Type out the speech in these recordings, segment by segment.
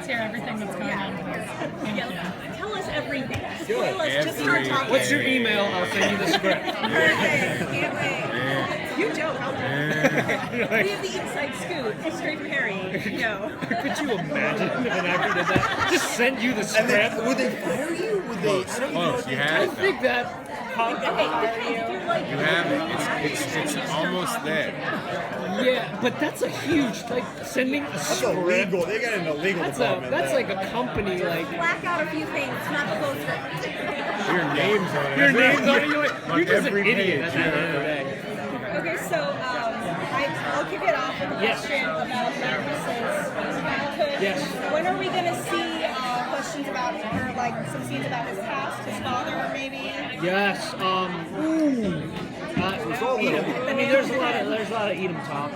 Let's hear everything that's going on here. Yeah. Tell us everything. Good. Let's just start talking. What's your email? I'll send you the script. Perfect. Can't wait. You joke. I'll joke. We have the inside scoop straight from Harry. You know. Could you imagine if an actor did that? Just send you the And then, script. would they fire you? Would they? I don't even know. Close. You I have it. think that. You have it. It's almost there. Yeah, but that's a huge, like, sending a That's script. illegal. They got in the legal department. That's like a company, like. Black out a few things. Not the close friend. Your name's on it. Your name's on it. You're like, On you're just an every idiot page, at the end of the day. Okay, so I'll kick it off with a Yes. question about Magnus's childhood. Yes. When are we going to see questions about, or like some scenes about his past, his father, maybe? Yes. Edom. I mean, there's a lot of Edom talk.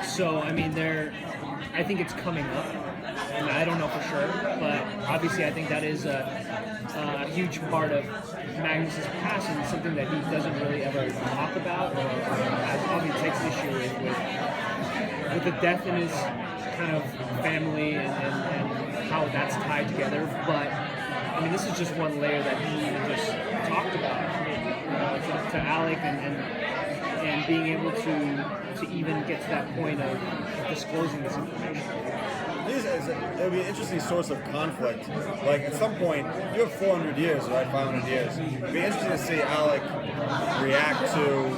So I mean, I think it's coming up. And I don't know for sure, but obviously I think that is a huge part of Magnus's past and something that he doesn't really ever talk about, or obviously takes issue with the death in his kind of family and how that's tied together. But I mean, this is just one layer that he even just talked about to Alec and being able to even get to that point of disclosing this information. It would be an interesting source of conflict. Like, at some point, you have 400 years, right? 500 years. It would be interesting to see Alec react to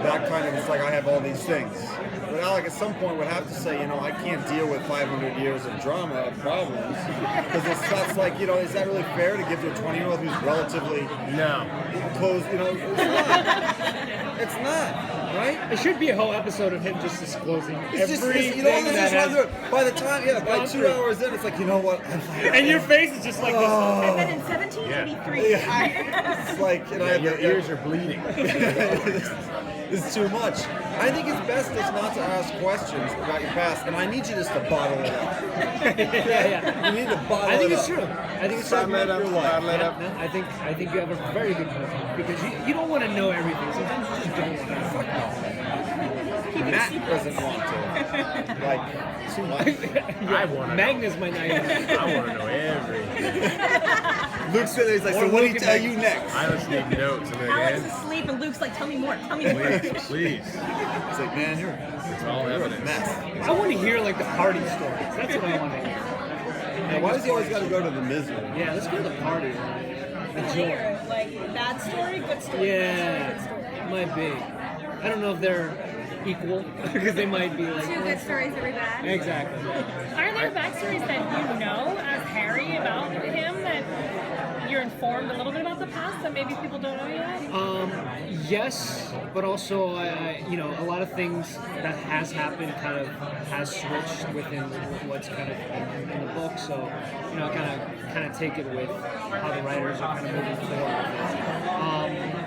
that kind of, it's like, I have all these things. But Alec, at some point, would have to say, you know, I can't deal with 500 years of drama, of problems. Because that's like, you know, is that really fair to give to a 20-year-old who's relatively closed, you know? It's not. It's not. Right? It should be a whole episode of him just disclosing everything you know, that has... by the time, by 2 hours in, it's like, you know what? And your face is just like this. And then in 1783, it's like, you know, Your ears are bleeding. This is too much. I think it's best just not to ask questions about your past, and I need you just to bottle it up. Yeah. You need to bottle it up. I think it's true. I think it's true. Bottle it up, bottle it up. No, I think you have a very good point because you don't want to know everything. Sometimes you just don't want to. Fuck no. Matt doesn't want to. Like, too much. I want to. Magnus might not even. I want to know everything. Luke's sitting there, he's like, so what do you tell you next? I just need notes. I'm like, Alex is man, asleep and Luke's like, tell me more, tell me more. please. It's like, man, It's all you're a evidence. mess. I want to hear like the party stories. That's what I want to hear. Now, why does he always got to go to the misery? Yeah, let's go to the party. The joy. Later, like, bad story, good story. Yeah, Bad story, good story. might be. I don't know if they're equal because they might be like. Two good stories, every bad. Exactly. Are there backstories that you know as Harry about him that you're informed a little bit about the past that maybe people don't know yet? Yes, but also, you know, a lot of things that has happened kind of has switched within what's kind of in the book. So, you know, kind of take it with how the writers are kind of moving forward.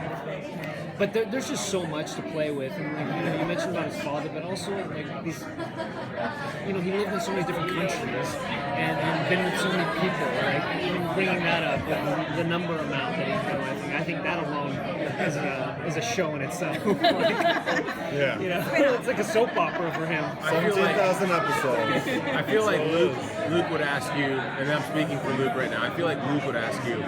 But there's just so much to play with, and like, you know, you mentioned about his father, but also like these, you know, he lived in so many different countries and been with so many people. Like even bringing that up, with the number amount that he's been with, I think that alone is a show in itself. Like, Yeah. you know, it's like a soap opera for him. I feel like 17,000 episodes. I feel like Luke would ask you, and I'm speaking for Luke right now. I feel like Luke would ask you,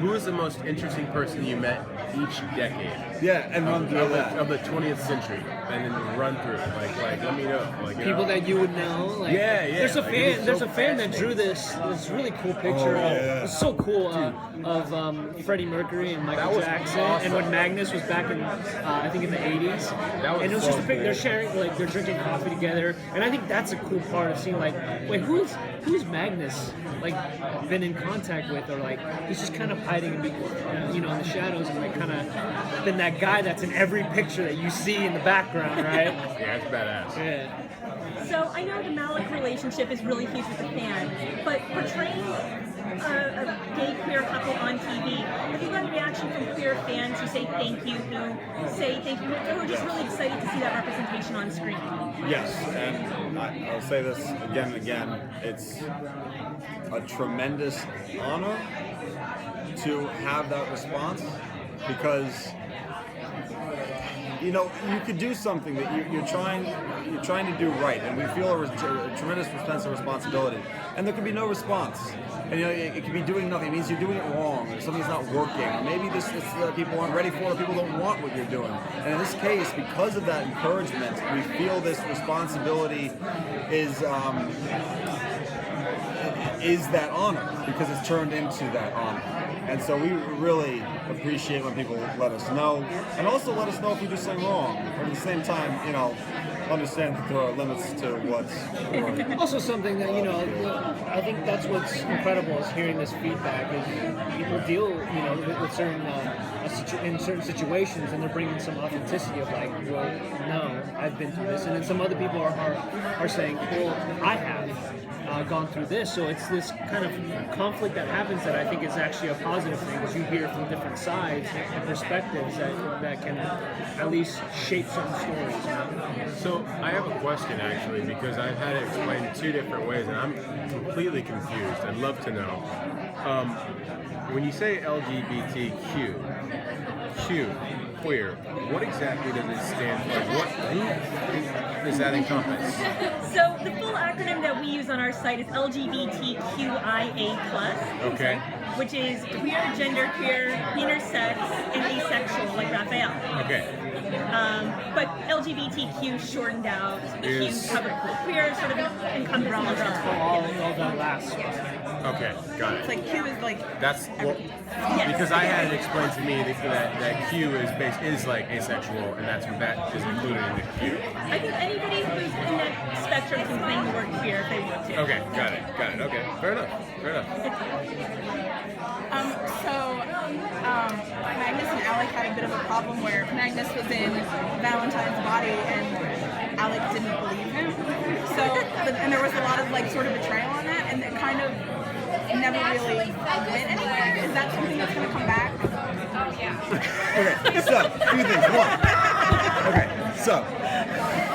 who is the most interesting person you met each decade? Yeah, and run through that. Of the 20th century, and then run through it. Like let me know. Like, you People know. that you would know. Like, Yeah. There's a Like, fan. it's There's so a fan that drew this really cool picture. It's so cool of Freddie Mercury and Michael That was Jackson, awesome. and when Magnus was back in I think in the 80s. That was and it was so just a pic. cool. They're sharing, like they're drinking coffee together, and I think that's a cool part of seeing like, wait, who's Magnus like been in contact with, or like he's just kind of hiding and you know, in the shadows, and like kind of been that guy that's in every picture that you see in the background, right? Yeah, it's badass. Yeah. So I know the Malik relationship is really huge with the fan, but portraying a gay queer couple on TV, have you got a reaction from queer fans who say thank you, who are just really excited to see that representation on screen? Yes, and I'll say this again and again. It's a tremendous honor to have that response, because you could do something that you're trying to do right, and we feel a tremendous sense of responsibility, and there could be no response. And it could be doing nothing. It means you're doing it wrong, or something's not working, or maybe people aren't ready for it, or people don't want what you're doing. And in this case, because of that encouragement, we feel this responsibility is that honor, because it's turned into that honor. And so we really appreciate when people let us know, and also let us know if we do something wrong. But at the same time, understand that there are limits to what's working. Also, something that I think that's what's incredible is hearing this feedback. Is people deal, with certain in certain situations, and they're bringing some authenticity of like, well, no, I've been through this, and then some other people are saying, well, I have gone through this. So it's this kind of conflict that happens that I think is actually a positive thing, because you hear from different sides and perspectives that can at least shape certain stories. So I have a question actually, because I've had it explained 2 different ways, and I'm completely confused. I'd love to know. When you say LGBTQ, queer, what exactly does it stand for? Who does that encompass? So the full acronym that we use on our site is LGBTQIA+. Okay. Which is queer, genderqueer, intersex, and asexual, like Raphael. Okay. But LGBTQ shortened out, Q covered. Queer sort of encompasses all that last one. Okay, got it. It's like Q is like that's well, yes. Because I had it explained to me that Q is like asexual, and that is included in the Q. I think anybody who's in that spectrum can claim the word queer if they want to. Okay, got it. Okay, fair enough. Magnus and Alec had a bit of a problem where Magnus was in Valentine's body and Alec didn't believe him. So, and there was a lot of sort of betrayal on that, and it kind of never really went anywhere. Is that something that's going to come back? Oh yeah. Okay, so 2 things.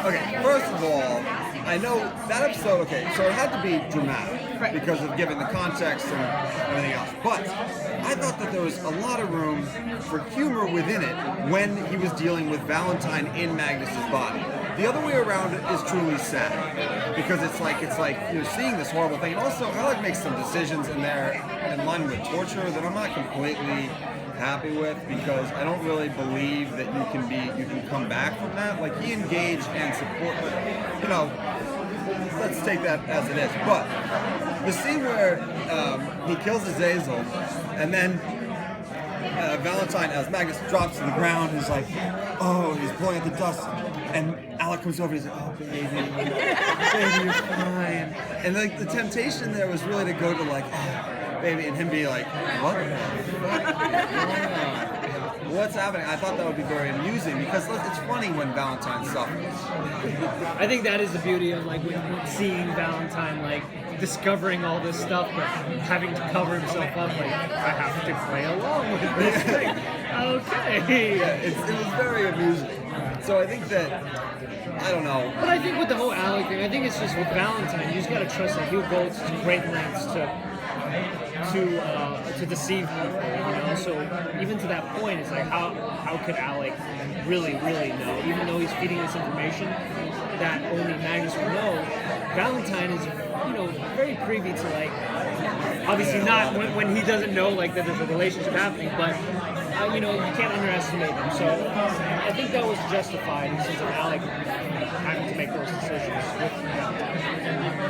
Okay, first of all, I know that episode, so it had to be dramatic, right, because of given the context and everything else. But I thought that there was a lot of room for humor within it when he was dealing with Valentine in Magnus's body. The other way around is truly sad, because it's like you're seeing this horrible thing. And also, Alec makes some decisions in there in line with torture that I'm not completely happy with, because I don't really believe that you can come back from that. Like, he engaged and support, but let's take that as it is. But the scene where he kills Azazel, and then Valentine, as Magnus drops to the ground, he's like, oh, he's pulling at the dust, and Alec comes over, he's like, oh, baby, you're fine. And the temptation there was really to go to oh, baby, and him be like, what? What's happening? I thought that would be very amusing, because it's funny when Valentine suffers. I think that is the beauty of when seeing Valentine discovering all this stuff, but having to cover himself up. I have to play along with this thing. Okay. Yeah, it was very amusing. So I think that, I don't know. But I think with the whole Alec thing, I think it's just with Valentine, you just gotta trust that he'll go to great lengths to deceive people, So even to that point, it's how could Alec really know? Even though he's feeding this information that only Magnus will know, Valentine is, very privy to obviously not when he doesn't know that there's a relationship happening, but you can't underestimate them. So I think that was justified in the sense of Alec having to make those decisions with Valentine.